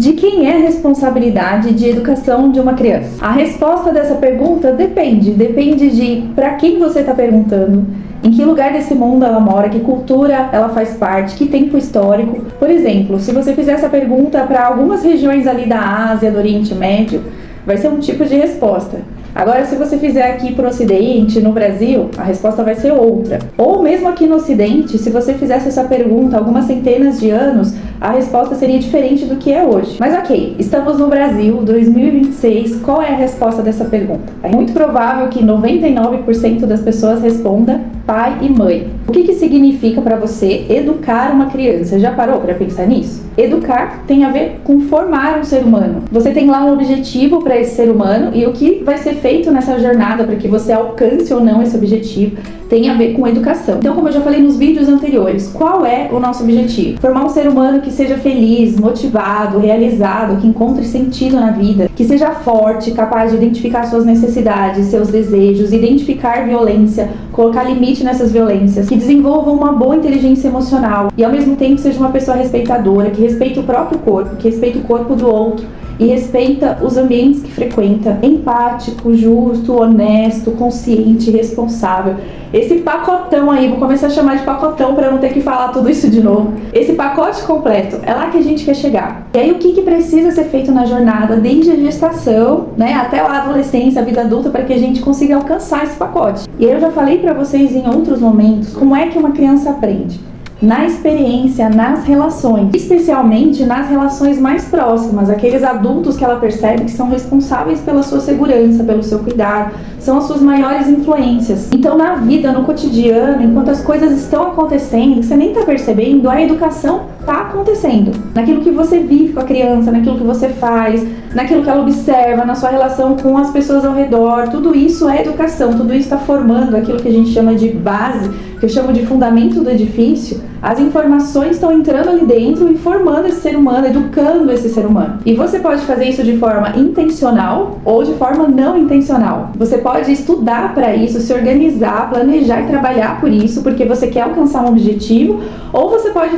De quem é a responsabilidade de educação de uma criança? A resposta dessa pergunta depende de para quem você está perguntando, em que lugar desse mundo ela mora, que cultura ela faz parte, que tempo histórico. Por exemplo, se você fizer essa pergunta para algumas regiões ali da Ásia, do Oriente Médio, vai ser um tipo de resposta. Agora, se você fizer aqui para o Ocidente, no Brasil, a resposta vai ser outra. Ou mesmo aqui no Ocidente, se você fizesse essa pergunta há algumas centenas de anos, a resposta seria diferente do que é hoje. Mas ok, estamos no Brasil, 2026, qual é a resposta dessa pergunta? É muito provável que 99% das pessoas responda pai e mãe. O que significa para você educar uma criança? Já parou para pensar nisso? Educar tem a ver com formar um ser humano. Você tem lá um objetivo para esse ser humano e o que vai ser feito nessa jornada para que você alcance ou não esse objetivo tem a ver com educação. Então, como eu já falei nos vídeos anteriores, qual é o nosso objetivo? Formar um ser humano que seja feliz, motivado, realizado, que encontre sentido na vida, que seja forte, capaz de identificar suas necessidades, seus desejos, identificar violência, colocar limite nessas violências, que desenvolva uma boa inteligência emocional e ao mesmo tempo seja uma pessoa respeitadora, que respeite o próprio corpo, que respeite o corpo do outro e respeita os ambientes que frequenta, empático, justo, honesto, consciente, responsável. Esse pacotão aí, vou começar a chamar de pacotão para não ter que falar tudo isso de novo. Esse pacote completo, é lá que a gente quer chegar. E aí o que precisa ser feito na jornada, desde a gestação, né, até a adolescência, a vida adulta, para que a gente consiga alcançar esse pacote. E aí eu já falei para vocês em outros momentos como é que uma criança aprende. Na experiência, nas relações, especialmente nas relações mais próximas, aqueles adultos que ela percebe que são responsáveis pela sua segurança, pelo seu cuidado, são as suas maiores influências. Então, na vida, no cotidiano, enquanto as coisas estão acontecendo, você nem está percebendo, a educação está acontecendo. Naquilo que você vive com a criança, naquilo que você faz, naquilo que ela observa, na sua relação com as pessoas ao redor, tudo isso é educação, tudo isso está formando aquilo que a gente chama de base, que eu chamo de fundamento do edifício. As informações estão entrando ali dentro e formando esse ser humano, educando esse ser humano. E você pode fazer isso de forma intencional ou de forma não intencional. Você pode estudar para isso, se organizar, planejar e trabalhar por isso, porque você quer alcançar um objetivo, ou você pode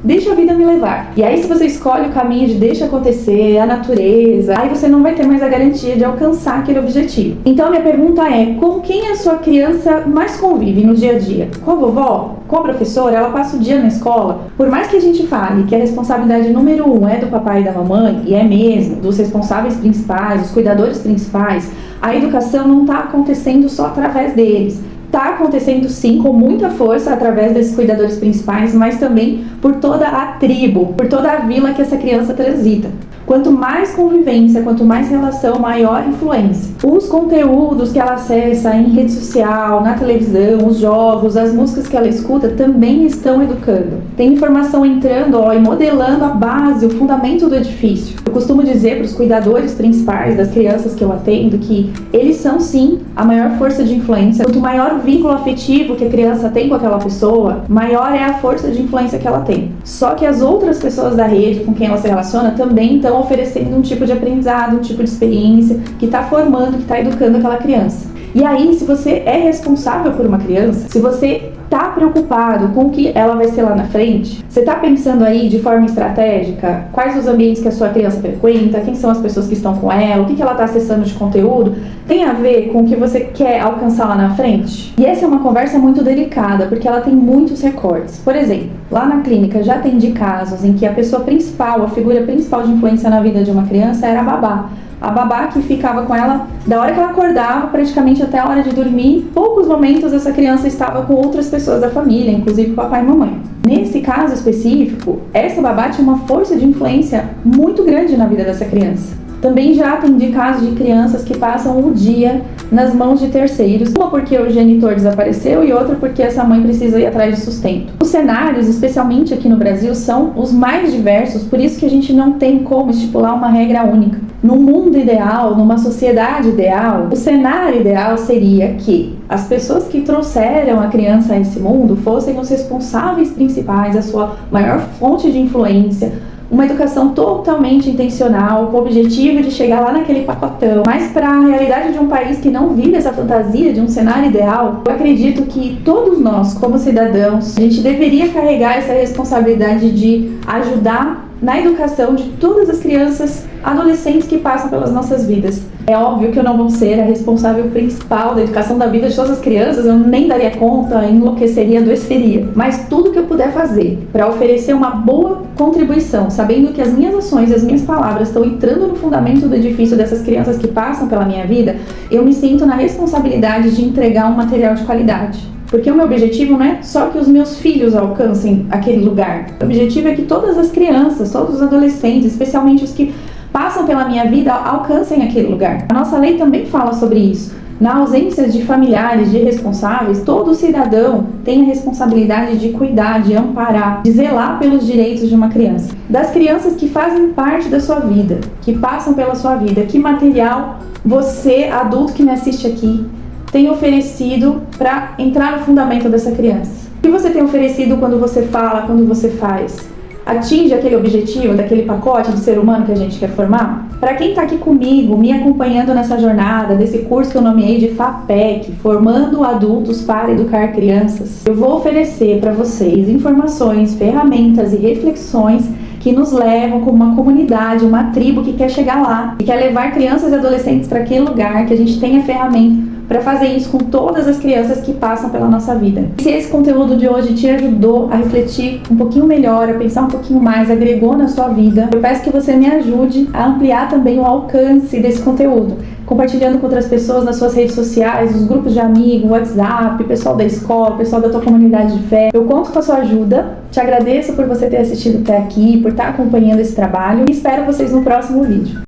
deixa a vida me levar. E aí, se você escolhe o caminho de deixa acontecer, a natureza, aí você não vai ter mais a garantia de alcançar aquele objetivo. Então, a minha pergunta é, com quem a sua criança mais convive no dia a dia? Com a vovó? Com a professora? Ela passa o dia na escola? Por mais que a gente fale que a responsabilidade número 1 é do papai e da mamãe, e é mesmo, dos responsáveis principais, dos cuidadores principais, a educação não está acontecendo só através deles. Está acontecendo sim, com muita força, através desses cuidadores principais, mas também por toda a tribo, por toda a vila que essa criança transita. Quanto mais convivência, quanto mais relação, maior influência. Os conteúdos que ela acessa em rede social, na televisão, os jogos, as músicas que ela escuta também estão educando. Tem informação entrando e modelando a base, o fundamento do edifício. Eu costumo dizer para os cuidadores principais das crianças que eu atendo que eles são sim a maior força de influência. Quanto maior o vínculo afetivo que a criança tem com aquela pessoa, maior é a força de influência que ela tem. Só que as outras pessoas da rede com quem ela se relaciona também estão oferecendo um tipo de aprendizado, um tipo de experiência que está formando, que está educando aquela criança. E aí, se você é responsável por uma criança, se você está preocupado com o que ela vai ser lá na frente, você está pensando aí de forma estratégica quais os ambientes que a sua criança frequenta, quem são as pessoas que estão com ela, o que ela está acessando de conteúdo, tem a ver com o que você quer alcançar lá na frente? E essa é uma conversa muito delicada, porque ela tem muitos recortes. Por exemplo, lá na clínica já atendi casos em que a pessoa principal, a figura principal de influência na vida de uma criança era a babá. A babá que ficava com ela da hora que ela acordava, praticamente até a hora de dormir. Poucos momentos essa criança estava com outras pessoas da família, inclusive papai e mamãe. Nesse caso específico, essa babá tinha uma força de influência muito grande na vida dessa criança. Também já atendi casos de crianças que passam o dia nas mãos de terceiros, uma porque o genitor desapareceu e outra porque essa mãe precisa ir atrás de sustento. Os cenários, especialmente aqui no Brasil, são os mais diversos, por isso que a gente não tem como estipular uma regra única. No mundo ideal, numa sociedade ideal, o cenário ideal seria que as pessoas que trouxeram a criança a esse mundo fossem os responsáveis principais, a sua maior fonte de influência, uma educação totalmente intencional, com o objetivo de chegar lá naquele pacotão. Mas para a realidade de um país que não vive essa fantasia de um cenário ideal, eu acredito que todos nós, como cidadãos, a gente deveria carregar essa responsabilidade de ajudar na educação de todas as crianças, adolescentes que passam pelas nossas vidas. É óbvio que eu não vou ser a responsável principal da educação da vida de todas as crianças, eu nem daria conta, enlouqueceria, adoeceria. Mas tudo que eu puder fazer para oferecer uma boa contribuição, sabendo que as minhas ações e as minhas palavras estão entrando no fundamento do edifício dessas crianças que passam pela minha vida, eu me sinto na responsabilidade de entregar um material de qualidade. Porque o meu objetivo não é só que os meus filhos alcancem aquele lugar. O objetivo é que todas as crianças, todos os adolescentes, especialmente os que passam pela minha vida, alcancem aquele lugar. A nossa lei também fala sobre isso. Na ausência de familiares, de responsáveis, todo cidadão tem a responsabilidade de cuidar, de amparar, de zelar pelos direitos de uma criança. Das crianças que fazem parte da sua vida, que passam pela sua vida, que material você, adulto que me assiste aqui, tem oferecido para entrar no fundamento dessa criança? O que você tem oferecido quando você fala, quando você faz? Atinge aquele objetivo, daquele pacote de ser humano que a gente quer formar? Para quem está aqui comigo, me acompanhando nessa jornada, desse curso que eu nomeei de FAPEC, Formando Adultos para Educar Crianças, eu vou oferecer para vocês informações, ferramentas e reflexões que nos levam como uma comunidade, uma tribo que quer chegar lá, e quer levar crianças e adolescentes para aquele lugar, que a gente tenha ferramenta para fazer isso com todas as crianças que passam pela nossa vida. Se esse conteúdo de hoje te ajudou a refletir um pouquinho melhor, a pensar um pouquinho mais, agregou na sua vida, eu peço que você me ajude a ampliar também o alcance desse conteúdo, compartilhando com outras pessoas nas suas redes sociais, nos grupos de amigos, WhatsApp, pessoal da escola, pessoal da tua comunidade de fé. Eu conto com a sua ajuda, te agradeço por você ter assistido até aqui, por estar acompanhando esse trabalho e espero vocês no próximo vídeo.